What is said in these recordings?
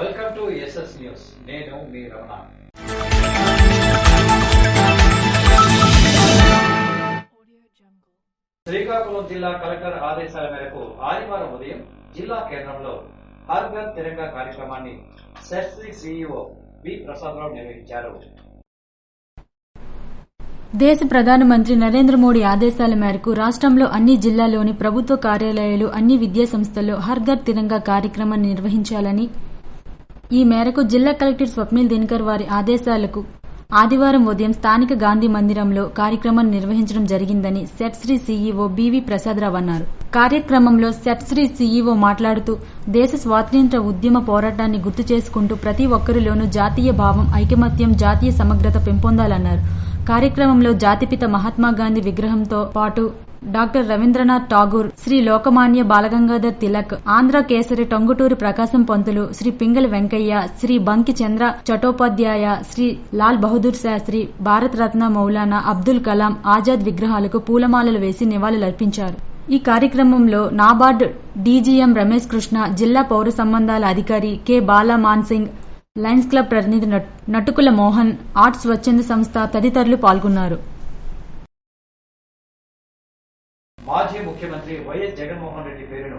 Welcome to SS news. నేను మీ రమణ. శ్రీకాకుళం జిల్లా collector ఆదేశాల మేరకు ఆదివారం ఉదయం జిల్లా కేంద్రంలో హర్ ఘర్ తిరంగా కార్యక్రమాన్ని సెట్స్రీ సీఈఓ వి ప్రసాదరావు నిర్వహించారు. దేశ ప్రధానమంత్రి నరేంద్ర మోడీ ఆదేశాల మేరకు రాష్ట్రంలో అన్ని జిల్లాల్లోని ప్రభుత్వ కార్యాలయాలు, అన్ని విద్యా సంస్థల్లో హర్ ఘర్ తిరంగా కార్యక్రమాన్ని నిర్వహించాలని, ఈ మేరకు జిల్లా కలెక్టర్ స్వప్నిల్ దినకర్ వారి ఆదేశాలకు ఆదివారం ఉదయం స్థానిక గాంధీ మందిరంలో కార్యక్రమాన్ని నిర్వహించడం జరిగిందని సెట్స్రీ సీఈఓ బివి ప్రసాదరావు అన్నారు. కార్యక్రమంలో సెట్స్రీ సీఈఓ మాట్లాడుతూ దేశ స్వాతంత్ర్య ఉద్యమ పోరాటాన్ని గుర్తు చేసుకుంటూ ప్రతి ఒక్కరిలోనూ జాతీయ భావం, ఐకమత్యం, జాతీయ సమగ్రత పెంపొందాలన్నారు. కార్యక్రమంలో జాతిపిత మహాత్మాగాంధీ విగ్రహంతో పాటు డాక్టర్ రవీంద్రనాథ్ ఠాగూర్, శ్రీ లోకమాన్య బాలగంగాధర్ తిలక్, ఆంధ్ర కేసరి టంగుటూరి ప్రకాశం పంతులు, శ్రీ పింగళి వెంకయ్య, శ్రీ బంకి చంద్ర చటోపాధ్యాయ, శ్రీ లాల్ బహదూర్ శాస్త్రి, భారత రత్న మౌలానా అబ్దుల్ కలాం, ఆజాద్ విగ్రహాలకు పూలమాలలు వేసి నివాళులర్పించారు. ఈ కార్యక్రమంలో నాబార్డ్ డీజీఎం రమేష్ కృష్ణ, జిల్లా పౌర సంబంధాల అధికారి K Bala Man Singh, Lions club ప్రతినిధి నటుకుల మోహన్, ఆర్ట్స్ స్వచ్ఛంద సంస్థ తదితరులు పాల్గొన్నారు. మాజీ ముఖ్యమంత్రి వైఎస్ జగన్మోహన్ రెడ్డి పేరును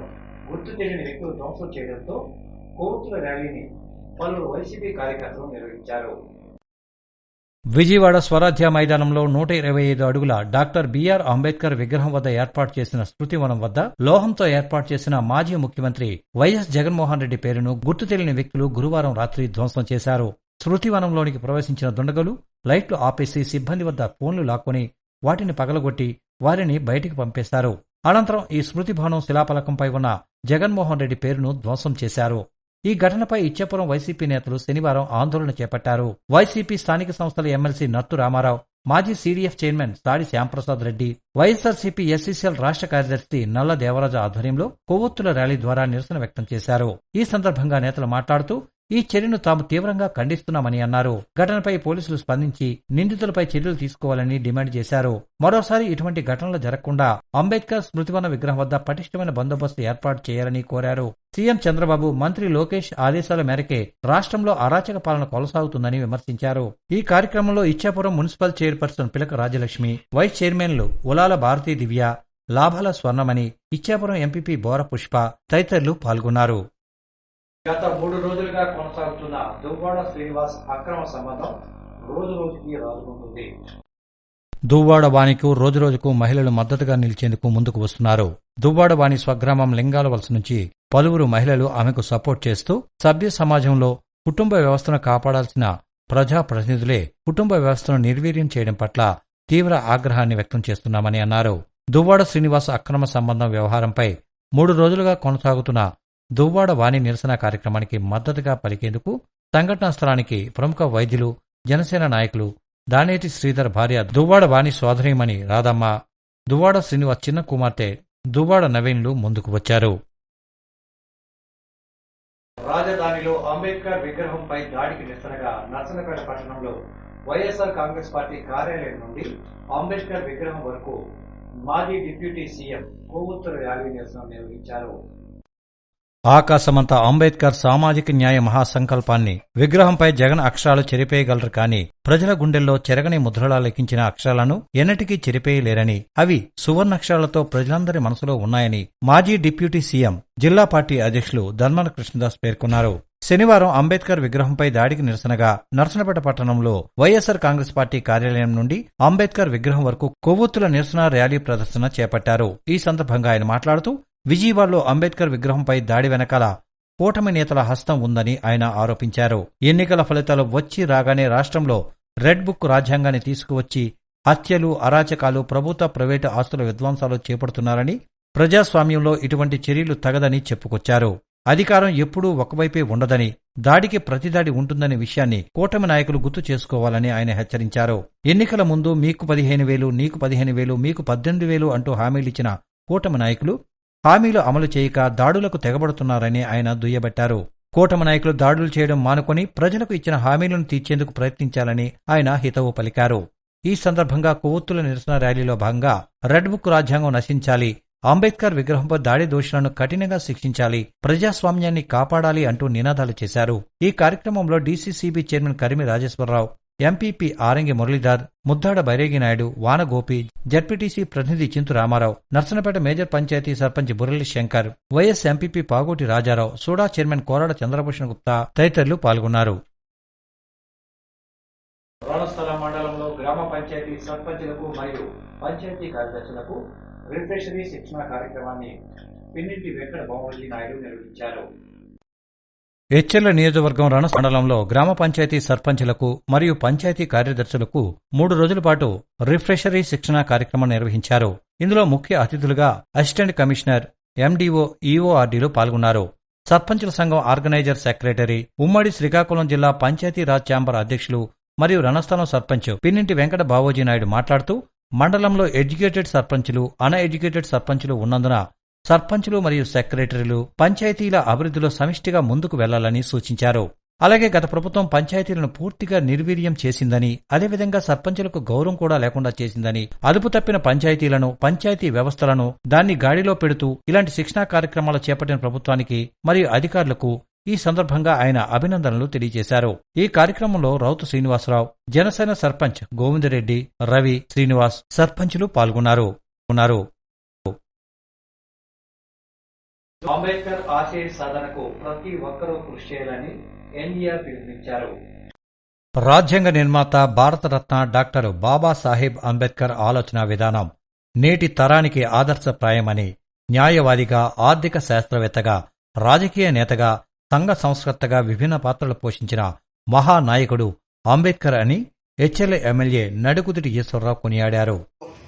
గుర్తు తెలియని వ్యక్తులు ధ్వంసం చేయడంతో కోర్టుల ర్యాలీని పలువురు వైసీపీ కార్యకర్తలు నిర్వహించారు. విజయవాడ స్వరాజ్య మైదానంలో 125 అడుగుల డాక్టర్ బిఆర్ అంబేద్కర్ విగ్రహం వద్ద ఏర్పాటు చేసిన స్మృతివనం వద్ద లోహంతో ఏర్పాటు చేసిన మాజీ ముఖ్యమంత్రి వైఎస్ జగన్మోహన్ రెడ్డి పేరును గుర్తు తెలియని వ్యక్తులు గురువారం రాత్రి ధ్వంసం చేశారు. స్మృతివనంలోనికి ప్రవేశించిన దుండగులు లైట్లు ఆపేసి సిబ్బంది వద్ద ఫోన్లు లాక్కొని వాటిని పగలగొట్టి వారిని బయటికి పంపేశారు. అనంతరం ఈ స్మృతిభవనం శిలాఫలకంపై ఉన్న జగన్మోహన్ రెడ్డి పేరును ధ్వంసం చేశారు. ఈ ఘటనపై ఇచ్చాపురం వైసీపీ నేతలు శనివారం ఆందోళన చేపట్టారు. వైసీపీ స్థానిక సంస్థల ఎమ్మెల్సీ నత్తు రామారావు, మాజీ CDF chairman Sadi Shyamprasad Reddy, YSRCP SCCL రాష్ట్ర కార్యదర్శి నల్ల దేవరాజు ఆధ్వర్యంలో కొవ్వొత్తుల ర్యాలీ ద్వారా నిరసన వ్యక్తం చేశారు. ఈ సందర్భంగా నేతలు మాట్లాడుతూ ఈ చర్యను తాము తీవ్రంగా ఖండిస్తున్నామని అన్నారు. ఘటనపై పోలీసులు స్పందించి నిందితులపై చర్యలు తీసుకోవాలని డిమాండ్ చేశారు. మరోసారి ఇటువంటి ఘటనలు జరగకుండా అంబేద్కర్ స్మృతివన విగ్రహం వద్ద పటిష్టమైన బందోబస్తు ఏర్పాటు చేయాలని కోరారు. సీఎం చంద్రబాబు, మంత్రి లోకేష్ ఆదేశాల మేరకే రాష్ట్రంలో అరాచక పాలన కొనసాగుతుందని విమర్శించారు. ఈ కార్యక్రమంలో ఇచ్చాపురం మున్సిపల్ చైర్పర్సన్ పిలక రాజలక్ష్మి, వైస్ చైర్మన్లు ఉలాల భారతీ దివ్య, లాభాల స్వర్ణమణి, ఇచ్చాపురం ఎంపీపీ బోర పుష్ప తదితరులు పాల్గొన్నారు. గత 3 రోజులుగా కొనసాగుతున్న దువ్వాడ శ్రీనివాస్ అక్రమ సంబంధం రోజు రోజుకి రాజుకుంటుంది. దువ్వాడ వాణికు రోజురోజుకు మహిళలు మద్దతుగా నిలిచేందుకు ముందుకు వస్తున్నారు. దువ్వాడ వాణి స్వగ్రామం లింగాలవలస నుంచి పలువురు మహిళలు ఆమెకు సపోర్ట్ చేస్తూ సభ్య సమాజంలో కుటుంబ వ్యవస్థను కాపాడాల్సిన ప్రజాప్రతినిధులే కుటుంబ వ్యవస్థను నిర్వీర్యం చేయడం పట్ల తీవ్ర ఆగ్రహాన్ని వ్యక్తం చేస్తున్నామని అన్నారు. దువ్వాడ శ్రీనివాస్ అక్రమ సంబంధం వ్యవహారంపై 3 రోజులుగా కొనసాగుతున్న దువ్వాడ వాణి నిరసన కార్యక్రమానికి మద్దతుగా పలికేందుకు సంఘటనా స్థలానికి ప్రముఖ వైద్యులు, జనసేన నాయకులు దానేటి శ్రీధర్ భార్య దువ్వాడ వాణి సోదరీమణి రాధమ్మ, దువ్వాడ శ్రీనివాస్ చిన్న కుమార్తె దువ్వాడ నవీన్లు ముందుకు వచ్చారు. రాజధానిలో అంబేద్కర్ విగ్రహంపై దాడికి నిరసనగా నర్సనపేట పట్టణంలో వైఎస్ఆర్ కాంగ్రెస్ పార్టీ కార్యాలయం నుండి అంబేద్కర్ విగ్రహం వరకు మాజీ డిప్యూటీ సీఎం కొవ్వొత్తుల ర్యాలీ నిరసన నిర్వహించారు. ఆకాశమంతా అంబేద్కర్ సామాజిక న్యాయ మహాసంకల్పాన్ని విగ్రహంపై జగన్ అక్షరాలు చెరిపేయగలరు కానీ ప్రజల గుండెల్లో చెరగని ముద్రలా లెక్కించిన అక్షరాలను ఎన్నటికీ చెరిపేయలేరని, అవి సువర్ణాక్షరాలతో ప్రజలందరి మనసులో ఉన్నాయని మాజీ డిప్యూటీ సీఎం, జిల్లా పార్టీ అధ్యక్షులు ధర్మాన కృష్ణదాస్ పేర్కొన్నారు. శనివారం అంబేద్కర్ విగ్రహంపై దాడికి నిరసనగా నర్సనపేట పట్టణంలో వైఎస్సార్ కాంగ్రెస్ పార్టీ కార్యాలయం నుండి అంబేద్కర్ విగ్రహం వరకు కొవ్వొత్తుల నిరసన ర్యాలీ ప్రదర్శన చేపట్టారు. ఈ సందర్భంగా ఆయన మాట్లాడుతూ విజయవాడలో అంబేద్కర్ విగ్రహంపై దాడి వెనకాల కూటమి నేతల హస్తం ఉందని ఆయన ఆరోపించారు. ఎన్నికల ఫలితాలు వచ్చి రాగానే రాష్ట్రంలో రెడ్ బుక్ రాజ్యాంగాన్ని తీసుకువచ్చి హత్యలు, అరాచకాలు, ప్రభుత్వ ప్రైవేటు ఆస్తుల విధ్వంసాలు చేపడుతున్నారని, ప్రజాస్వామ్యంలో ఇటువంటి చర్యలు తగదని చెప్పుకొచ్చారు. అధికారం ఎప్పుడూ ఒకవైపే ఉండదని, దాడికి ప్రతిదాడి ఉంటుందనే విషయాన్ని కూటమి నాయకులు గుర్తు చేసుకోవాలని ఆయన హెచ్చరించారు. ఎన్నికల ముందు మీకు 15,000, నీకు 15,000, మీకు 18,000 అంటూ హామీలిచ్చిన కూటమి నాయకులు హామీలు అమలు చేయక దాడులకు తెగబడుతున్నారని ఆయన దుయ్యబట్టారు. కూటమి నాయకులు దాడులు చేయడం మానుకొని ప్రజలకు ఇచ్చిన హామీలను తీర్చేందుకు ప్రయత్నించాలని ఆయన హితవు పలికారు. ఈ సందర్భంగా కొవ్వొత్తుల నిరసన ర్యాలీలో భాగంగా రెడ్ బుక్ రాజ్యాంగం నశించాలి, అంబేద్కర్ విగ్రహంపై దాడి దోషులను కఠినంగా శిక్షించాలి, ప్రజాస్వామ్యాన్ని కాపాడాలి అంటూ నినాదాలు చేశారు. ఈ కార్యక్రమంలో DCCB chairman Karimi Rajeshwararao, MPP Arangi Muralidhar, Muddada Bairagi Naidu, Vanagopi, ZPTC ప్రతినిధి Chintu Ramarao, Narasannapeta major panchayat sarpanch Burrelli Shankar, vice MPP Pagoti Rajarao, SUDA chairman Korada Chandrabhushan Gupta తదితరులు పాల్గొన్నారు. రణస్థల మండలంలో గ్రామ పంచాయతీ సర్పంచులకు మరియు పంచాయతీ కార్యదర్శులకు రిఫ్రెషరీ శిక్షణ కార్యక్రమాన్ని పిన్నింటి వెంకట బావజీ నాయుడు నిర్వహించారు. ఎచ్చెర్ల నియోజకవర్గం రణస్థల మండలంలో గ్రామ పంచాయతీ సర్పంచులకు మరియు పంచాయతీ కార్యదర్శులకు 3 రోజుల పాటు రిఫ్రెషరీ శిక్షణ కార్యక్రమం నిర్వహించారు. ఇందులో ముఖ్య అతిథులుగా అసిస్టెంట్ కమిషనర్, ఎండీఓ, ఈఓఆర్డీలు పాల్గొన్నారు. సర్పంచుల సంఘం ఆర్గనైజర్ సెక్రటరీ, ఉమ్మడి శ్రీకాకుళం జిల్లా పంచాయతీరాజ్ ఛాంబర్ అధ్యక్షులు మరియు రణస్థలం సర్పంచ్ పిన్నింటి వెంకట బావోజీ నాయుడు మాట్లాడుతూ, మండలంలో ఎడ్యుకేటెడ్ సర్పంచులు, అన్ఎడ్యుకేటెడ్ సర్పంచులు ఉన్నందున సర్పంచులు మరియు సెక్రటరీలు పంచాయతీల అభివృద్ధిలో సమిష్టిగా ముందుకు వెళ్లాలని సూచించారు. అలాగే గత ప్రభుత్వం పంచాయతీలను పూర్తిగా నిర్వీర్యం చేసిందని, అదేవిధంగా సర్పంచులకు గౌరవం కూడా లేకుండా చేసిందని, అదుపు తప్పిన పంచాయతీలను, పంచాయతీ వ్యవస్థలను దాన్ని గాడిలో పెడుతూ ఇలాంటి శిక్షణా కార్యక్రమాలు చేపట్టిన ప్రభుత్వానికి మరియు అధికారులకు ఈ సందర్భంగా ఆయన అభినందనలు తెలియజేశారు. ఈ కార్యక్రమంలో రౌతు శ్రీనివాసరావు, జనసేన సర్పంచ్ గోవిందరెడ్డి, రవి, శ్రీనివాస్, సర్పంచులు పాల్గొన్నారు. అంబేద్కర్ ఆశయ సాధనకు ప్రతి ఒక్కరూ కృషి చేయాలని ఎన్ఈఆర్ పిలుపునిచ్చారు. రాజ్యాంగ నిర్మాత, భారతరత్న డాక్టర్ బాబాసాహెబ్ అంబేద్కర్ ఆలోచన విధానం నేటి తరానికి ఆదర్శప్రాయమని న్యాయవాదిగా, ఆర్థిక శాస్త్రవేత్తగా, రాజకీయ నేతగా, సంఘ సంస్కర్తగా విభిన్న పాత్రలు పోషించిన మహానాయకుడు అంబేద్కర్ అని హెచ్ఎల్ ఎమ్మెల్యే నడుకుదుటి ఈశ్వరరావు కొనియాడారు.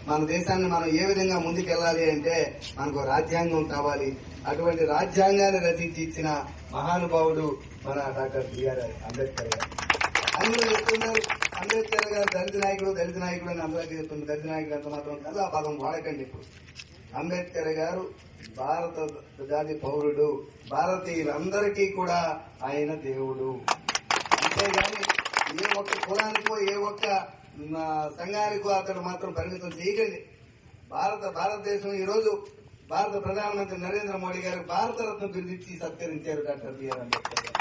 మన దేశాన్ని మనం ఏ విధంగా ముందుకెళ్లాలి అంటే మనకు రాజ్యాంగం కావాలి. అటువంటి రాజ్యాంగాన్ని రచించి ఇచ్చిన మహానుభావుడు మన డాక్టర్ బిఆర్ అంబేద్కర్ గారు. అందరూ చెప్తున్నారు అంబేద్కర్ గారు దళిత నాయకుడు అని అందరికీ చెప్తున్నారు. దళిత నాయకుడు అంత మాత్రం కాదు, ఆ పదం వాడకండి. ఇప్పుడు అంబేద్కర్ గారు భారత జాతి పౌరుడు, భారతీయులందరికీ కూడా ఆయన దేవుడు. అంతేగాని ఏ ఒక్క కులానికో, ఏ ఒక్క సంఘానికో అతడు మాత్రం పరిమితం చేయకండి. భారతదేశం ఈ రోజు భారత ప్రధానమంత్రి నరేంద్ర మోడీ గారు భారతరత్న బిరుదిచ్చి సత్కరించారు డాక్టర్ బిఆర్ అంబేద్కర్ గారు.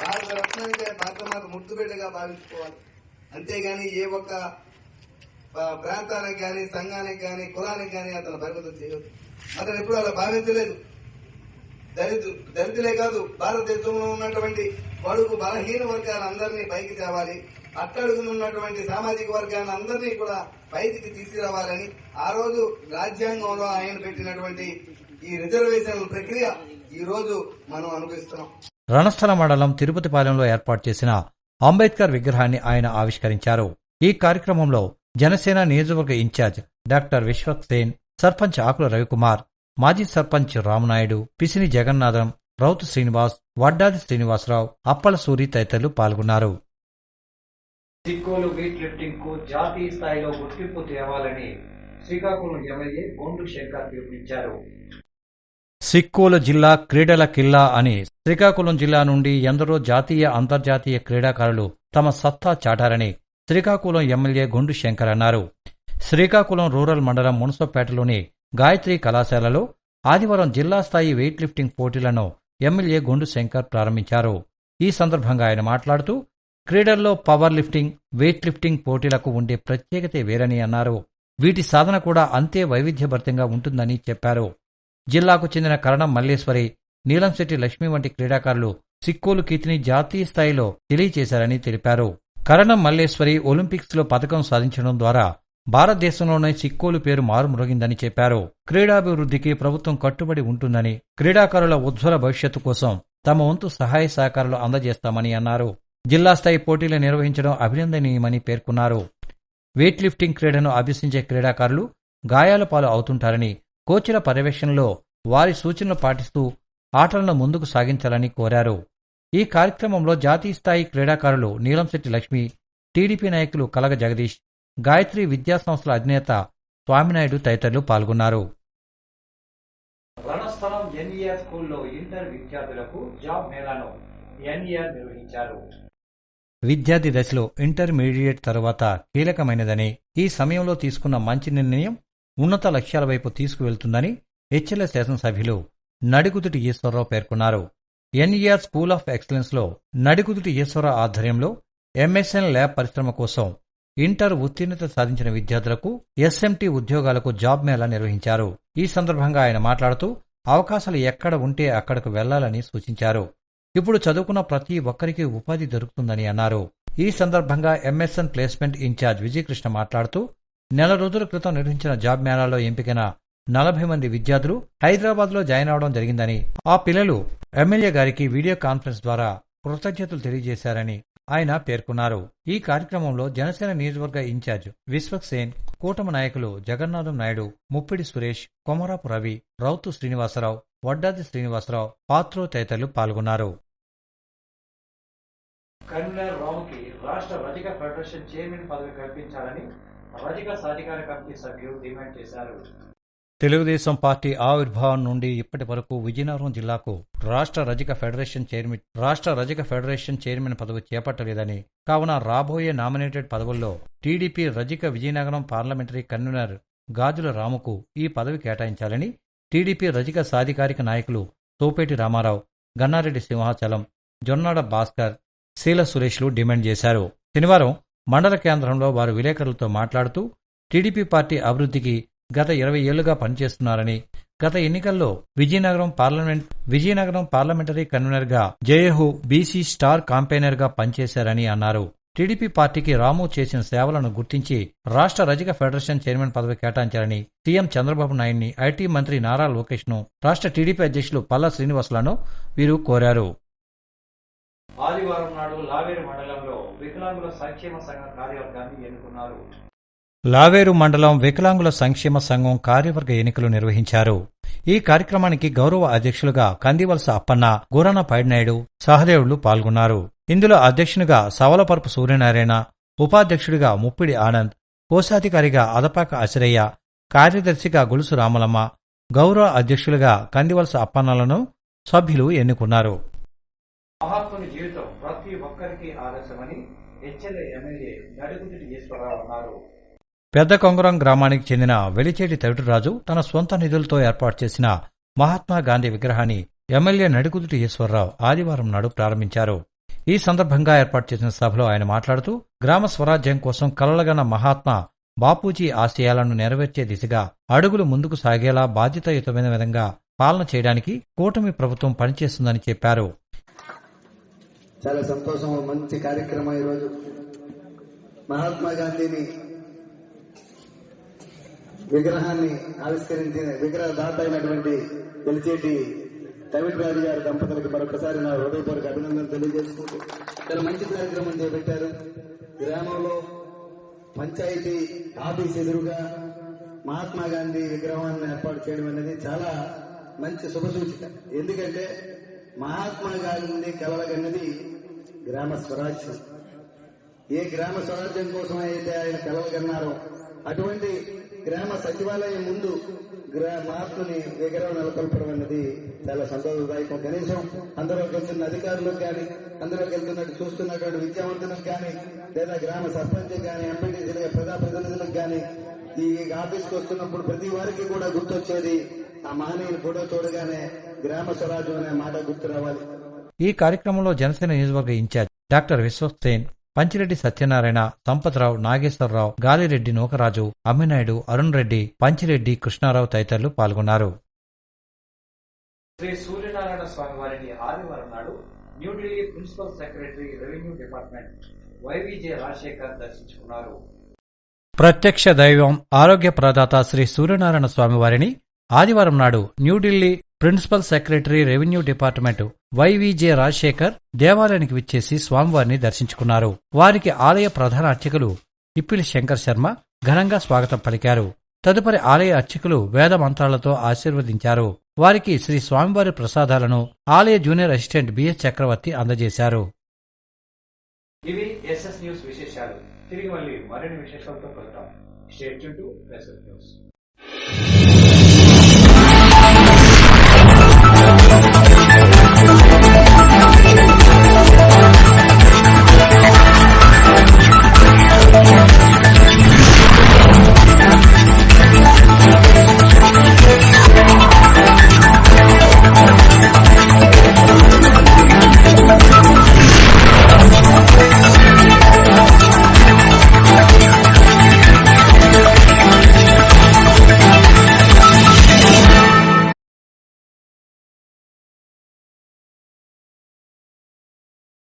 భారతరత్నానికి భారతమాత ముద్దుబిడ్డగా భావించుకోవాలి. అంతేగాని ఏ ఒక్క ప్రాంతానికి కానీ, సంఘానికి కానీ, కులానికి కానీ అతను పరిమితం చేయవద్దు. అతను ఎప్పుడు అలా భావించలేదు. దళితులే కాదు, భారతదేశంలో ఉన్నటువంటి బడుగు బలహీన వర్గాలందరినీ పైకి తేవాలి, అట్టడుగునున్నటువంటి సామాజిక వర్గాన్ని అందరినీ కూడా పైకి తీసుకురావాలని ఆ రోజు రాజ్యాంగంలో ఆయన పెట్టినటువంటి ఈ రిజర్వేషన్ ప్రక్రియ ఈ రోజు మనం అనుభవిస్తున్నాం. రణస్థల మండలం తిరుపతిపాలెంలో ఏర్పాటు చేసిన అంబేద్కర్ విగ్రహాన్ని ఆయన ఆవిష్కరించారు. ఈ కార్యక్రమంలో జనసేన నియోజకవర్గ ఇన్ఛార్జ్ డాక్టర్ విశ్వక్ సేన్, సర్పంచ్ ఆకుల రవికుమార్, మాజీ సర్పంచ్ రామనాయుడు, పిసిని జగన్నాథం, రౌతు శ్రీనివాస్, వడ్డాది శ్రీనివాసరావు, అప్పల సూరి తదితరులు పాల్గొన్నారు. సిక్కోలు వెయిట్ లిఫ్టింగ్ కు జాతీయ స్థాయిలో గుర్తింపు తేవాలని శ్రీకాకుళం ఎమ్మెల్యే గొండు శంకర్ పిలుపునిచ్చారు. సిక్కోలు జిల్లా క్రీడల కిల్లా అని శ్రీకాకుళం జిల్లా నుండి ఎందరో జాతీయ, అంతర్జాతీయ క్రీడాకారులు తమ సత్తా చాటారని శ్రీకాకుళం ఎమ్మెల్యే గొండు శంకర్ అన్నారు. శ్రీకాకుళం రూరల్ మండలం మున్సపేటలోని గాయత్రి కళాశాలలో ఆదివారం జిల్లా స్థాయి వెయిట్ లిఫ్టింగ్ పోటీలను ఎమ్మెల్యే గొండు శంకర్ ప్రారంభించారు. ఈ సందర్భంగా ఆయన మాట్లాడుతూ, క్రీడల్లో పవర్ లిఫ్టింగ్, వెయిట్ లిఫ్టింగ్ పోటీలకు ఉండే ప్రత్యేకతే వేరని అన్నారు. వీటి సాధన కూడా అంతే వైవిధ్యభరితంగా ఉంటుందని చెప్పారు. జిల్లాకు చెందిన కరణం మల్లేశ్వరి, నీలంశెట్టి లక్ష్మి వంటి క్రీడాకారులు సిక్కోలు కీర్తిని జాతీయ స్థాయిలో తెలియచేశారని తెలిపారు. కరణం మల్లేశ్వరి ఒలింపిక్స్ లో పతకం సాధించడం ద్వారా భారతదేశంలోనే సిక్కోలు పేరు మారుమ్రోగిందని చెప్పారు. క్రీడాభివృద్ధికి ప్రభుత్వం కట్టుబడి ఉంటుందని, క్రీడాకారుల ఉజ్వల భవిష్యత్తు కోసం తమ వంతు సహాయ సహకారాలు అందజేస్తామని అన్నారు. జిల్లా స్థాయి పోటీలు నిర్వహించడం అభినందనీయమని పేర్కొన్నారు. వెయిట్ లిఫ్టింగ్ క్రీడను అభ్యసించే క్రీడాకారులు గాయాల పాలు అవుతుంటారని, కోచ్ల పర్యవేక్షణలో వారి సూచనలు పాటిస్తూ ఆటలను ముందుకు సాగించాలని కోరారు. ఈ కార్యక్రమంలో జాతీయ స్థాయి క్రీడాకారులు నీలంశెట్టి లక్ష్మి, టీడీపీ నాయకులు కలగ జగదీష్, గాయత్రి విద్యాసంస్థల అధినేత స్వామినాయుడు తదితరులు పాల్గొన్నారు. రణస్థలం ఎన్ఈఆర్ స్కూల్లో ఇంటర్ విద్యార్థులకు జాబ్ మేళాను ఎన్ఈఆర్ నిర్వహించారు. విద్యార్థి దశలో ఇంటర్మీడియట్ తరువాత కీలకమైనదని, ఈ సమయంలో తీసుకున్న మంచి నిర్ణయం ఉన్నత లక్ష్యాల వైపు తీసుకువెళ్తుందని హెచ్ఎల్ఏ శాసనసభ్యులు నడికుదుటి ఈశ్వరరావు పేర్కొన్నారు. ఎన్ఈఆర్ స్కూల్ ఆఫ్ ఎక్సలెన్స్ లో నడికుదుటి ఈశ్వరరావు ఆధ్వర్యంలో ఎంఎస్ఎన్ ల్యాబ్ పరిశ్రమ కోసం ఇంటర్ ఉత్తీర్ణత సాధించిన విద్యార్థులకు ఎస్ఎంటీ ఉద్యోగాలకు జాబ్ మేళా నిర్వహించారు. ఈ సందర్భంగా ఆయన మాట్లాడుతూ అవకాశాలు ఎక్కడ ఉంటే అక్కడకు వెళ్లాలని సూచించారు. ఇప్పుడు చదువుకున్న ప్రతి ఒక్కరికి ఉపాధి దొరుకుతుందని అన్నారు. ఈ సందర్భంగా ఎంఎస్ఎన్ ప్లేస్మెంట్ ఇన్ఛార్జ్ విజయకృష్ణ మాట్లాడుతూ నెల రోజుల క్రితం నిర్వహించిన జాబ్ మేళాలో ఎంపికైన 40 మంది విద్యార్థులు హైదరాబాద్ లో జాయిన్ అవడం జరిగిందని, ఆ పిల్లలు ఎమ్మెల్యే గారికి వీడియో కాన్ఫరెన్స్ ద్వారా కృతజ్ఞతలు తెలియజేశారని ఆయన పేర్కొన్నారు. ఈ కార్యక్రమంలో జనసేన నియోజకవర్గ ఇన్ఛార్జ్ విశ్వక్సేన్, కూటమి నాయకులు జగన్నాథం నాయుడు, ముప్పిడి సురేష్, కొమరాపు రవి, రౌతు శ్రీనివాసరావు, వడ్డాది శ్రీనివాసరావు, పాత్రో తదితరులు పాల్గొన్నారు. కన్వీనర్ రాముకి రాష్ట్ర రజక ఫెడరేషన్ చైర్మన్ పదవి కల్పించాలని రజక సాధికార కమిటీ సభ్యులు డిమాండ్ చేశారు. తెలుగుదేశం పార్టీ ఆవిర్భావం నుండి ఇప్పటి వరకు విజయనగరం జిల్లాకు రాష్ట్ర రజక ఫెడరేషన్ చైర్మన్ పదవి చేపట్టలేదని, కావున రాబోయే నామినేటెడ్ పదవుల్లో టీడీపీ రజక విజయనగరం పార్లమెంటరీ కన్వీనర్ గాజుల రాముకు ఈ పదవి కేటాయించాలని టీడీపీ రజక సాధికారిక నాయకులు సోపేటి రామారావు, గన్నారెడ్డి సింహాచలం, జొన్నాడ భాస్కర్, శీల సురేష్లు డిమాండ్ చేశారు. శనివారం మండల కేంద్రంలో వారు విలేకరులతో మాట్లాడుతూ టీడీపీ పార్టీ అభివృద్ధికి గత 20 ఏళ్లుగా పనిచేస్తున్నారని, గత ఎన్నికల్లో విజయనగరం పార్లమెంటరీ కన్వీనర్ గా జేఏహూ బీసీ స్టార్ కాంపెయినర్ గా పనిచేశారని అన్నారు. టీడీపీ పార్టీకి రాము చేసిన సేవలను గుర్తించి రాష్ట్ర రజక ఫెడరేషన్ చైర్మన్ పదవి కేటాయించాలని సీఎం చంద్రబాబు నాయుడిని, ఐటీ మంత్రి నారా లోకేష్ ను, రాష్ట్ర టీడీపీ అధ్యక్షులు పల్లా శ్రీనివాసులను వీరు కోరారు. ఆదివారం నాడు లావేరు మండలంలో వికలాంగుల సంక్షేమ సంఘం కార్యవర్గాన్ని ఎన్నుకున్నారు. లావేరు మండలం వికలాంగుల సంక్షేమ సంఘం కార్యవర్గ ఎన్నికలు నిర్వహించారు. ఈ కార్యక్రమానికి గౌరవ అధ్యక్షులుగా కందివలస అప్పన్న, గురాన పైడినాయుడు, సహదేవులు పాల్గొన్నారు. ఇందులో అధ్యక్షునిగా సవలపరపు సూర్యనారాయణ, ఉపాధ్యక్షుడిగా ముప్పిడి ఆనంద్, కోశాధికారిగా అదపాక అసిరయ్య, కార్యదర్శిగా గొలుసు రామలమ్మ, గౌరవ అధ్యక్షులుగా కందివలస అప్పన్నలను సభ్యులు ఎన్నుకున్నారు. మహాత్ముని జీవితం ప్రతి ఒక్కరికి ఆదర్శమని హెచ్ఎల్ఏ ఎమ్మెల్యే నడికుదుటి ఈశ్వరరావు అన్నారు. పెద్ద కొంగరం గ్రామానికి చెందిన వెలిచేటి తవిటిరాజు తన స్వంత నిధులతో ఏర్పాటు చేసిన మహాత్మా గాంధీ విగ్రహాన్ని ఎమ్మెల్యే నడికుదుటి ఈశ్వరరావు ఆదివారం నాడు ప్రారంభించారు. ఈ సందర్భంగా ఏర్పాటు చేసిన సభలో ఆయన మాట్లాడుతూ గ్రామ స్వరాజ్యం కోసం కలలుగన్న మహాత్మా బాపూజీ ఆశయాలను నెరవేర్చే దిశగా అడుగులు ముందుకు సాగేలా బాధ్యతాయుతమైన విధంగా పాలన చేయడానికి కూటమి ప్రభుత్వం పనిచేస్తుందని చెప్పారు. చాలా సంతోషం, మంచి కార్యక్రమం. ఈరోజు మహాత్మా గాంధీని విగ్రహాన్ని ఆవిష్కరించిన విగ్రహదాత అయినటువంటి వెలిచేటి తవిటిరాజు గారి దంపతులకు మరొకసారి నా హృదయపూర్వక అభినందనలు తెలియజేసుకుంటూ చాలా మంచి కార్యక్రమం చేపట్టారు. గ్రామంలో పంచాయతీ ఆఫీస్ ఎదురుగా మహాత్మా గాంధీ విగ్రహాన్ని ఏర్పాటు చేయడం అనేది చాలా మంచి శుభసూచిక. ఎందుకంటే మహాత్మా గాంధీ కలలగన్నది గ్రామ స్వరాజ్యం. ఏ గ్రామ స్వరాజ్యం కోసం అయితే ఆయన కలలగన్నారో అటువంటి గ్రామ సచివాలయం ముందు మహాత్ముని విగ్రహం నెలకొల్పడం అన్నది చాలా సంతోషదాయకం. కనీసం అందులోకి వెళ్తున్న అధికారులకు కానీ, అందులోకి వెళ్తున్నట్టు చూస్తున్నటువంటి విద్యావంతులకు కానీ, లేదా గ్రామ సర్పంచ్ కానీ, ఎంపీటీసీలుగా ప్రజాప్రతినిధులకు కానీ ఈ ఆఫీస్కి వస్తున్నప్పుడు ప్రతి వారికి కూడా గుర్తొచ్చేది ఆ మహనీయుని ఫోటో చూడగానే గ్రామ స్వరాజ్యం అనే మాట గుర్తు రావాలి. ఈ కార్యక్రమంలో జనసేన నియోజకవర్గ ఇన్ఛార్జ్ డాక్టర్ విశ్వక్సేన్, పంచిరెడ్డి సత్యనారాయణ, సంపత్రావు, నాగేశ్వరరావు, గాలిరెడ్డి నూకరాజు, అమ్మినాయుడు, అరుణ్ రెడ్డి, పంచిరెడ్డి, కృష్ణారావు తదితరులు పాల్గొన్నారు. శ్రీ సూర్యనారాయణ స్వామి వారిని ఆదివారం నాడు New Delhi principal secretary revenue department వైవిజే Rajasekhar దర్శించుకున్నారు. ప్రత్యక్ష దైవం, ఆరోగ్య ప్రదాత శ్రీ సూర్యనారాయణ స్వామి వారిని ఆదివారం నాడు New Delhi principal secretary revenue department వైవిజే Rajasekhar దేవాలయానికి విచ్చేసి స్వామివారిని దర్శించుకున్నారు. వారికి ఆలయ ప్రధాన అర్చకులు ఇప్పిలి శంకర్ శర్మ ఘనంగా స్వాగతం పలికారు. తదుపరి ఆలయ అర్చకులు వేద మంత్రాలతో ఆశీర్వదించారు. వారికి శ్రీ స్వామివారి ప్రసాదాలను ఆలయ జూనియర్ అసిస్టెంట్ బిఎస్ చక్రవర్తి అందజేశారు. ఇవి ఎస్ఎస్ న్యూస్ విశేషాలు. తిరిగి మళ్ళీ మరిన్ని విశేషాలతో కలుద్దాం. Stay tune to SS news.